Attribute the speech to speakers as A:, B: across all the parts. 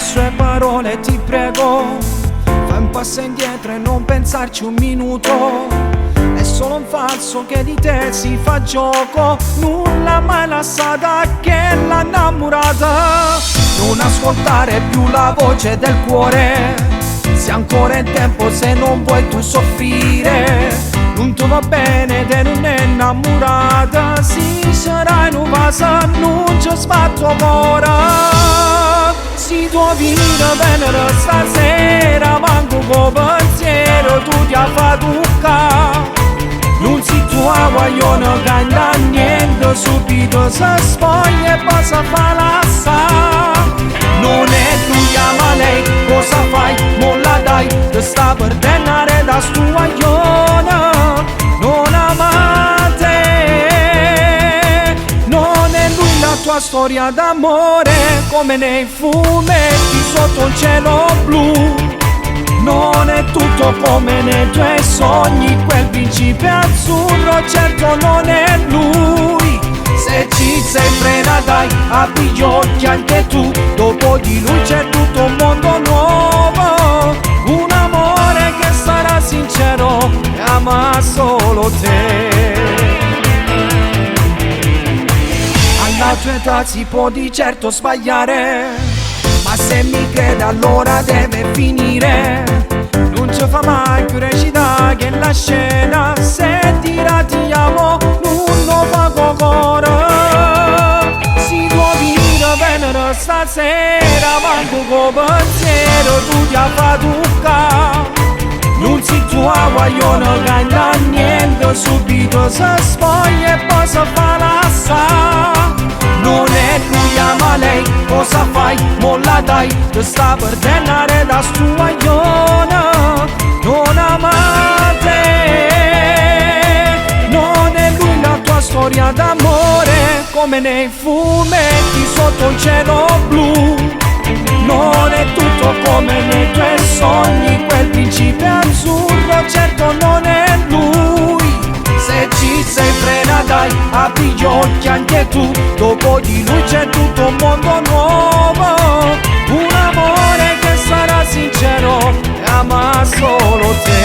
A: sue parole, ti prego, fai un passo indietro e non pensarci un minuto. È solo un falso che di te si fa gioco, nulla mai lasciata che l'ha innamorata. Non ascoltare più la voce del cuore, se ancora è tempo, se non vuoi tu soffrire. Non ti va bene te non è innamorata, si sarà in un vaso, non ci sbatto ora. Si tuo vino venere stasera, manco con pensiero tu ti ha fatto toccare. Non si tua guagliona canta niente, subito si spoglia e poi si fa l'assà. Non è lui, ama lei, cosa fai? Molla dai, ti sta per denare da stu guagliona. Non ama te, non è lui la tua storia d'amore, come nei fumetti sotto un cielo blu. Non è tutto come nei tuoi sogni, quel principe azzurro certo non è lui. Se ci sei frena dai, apri gli occhi anche tu, dopo di lui c'è tutto un mondo nuovo. Un amore che sarà sincero e ama solo te. Alla tua età si può di certo sbagliare, ma se mi crede allora deve finire. Non ci fa mai più recitare che la scena, se dirà ti amo non lo fa cuore. Si può dire venere stasera, manco con pensiero tu ti ha fatto toccare. Non si tua guagliona canta niente, subito si spoglia e poi si fa l'assà. Non è lui, ama lei, cosa fai? Molla dai, ti sta per denare da stu guagliona. Non ama te, non è lui la tua storia d'amore, come nei fumetti sotto un cielo blu. Non è tutto come nei tuoi sogni, quel principe azzurro certo non è lui. Se ci sei frena dai, apri gli occhi anche tu, dopo di lui c'è tutto un mondo nuovo. Un amore che sarà sincero e ama solo te.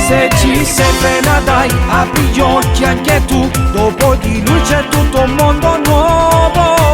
A: Se ci sei frena dai, apri gli occhi anche tu, dopo di lui c'è tutto un mondo nuovo.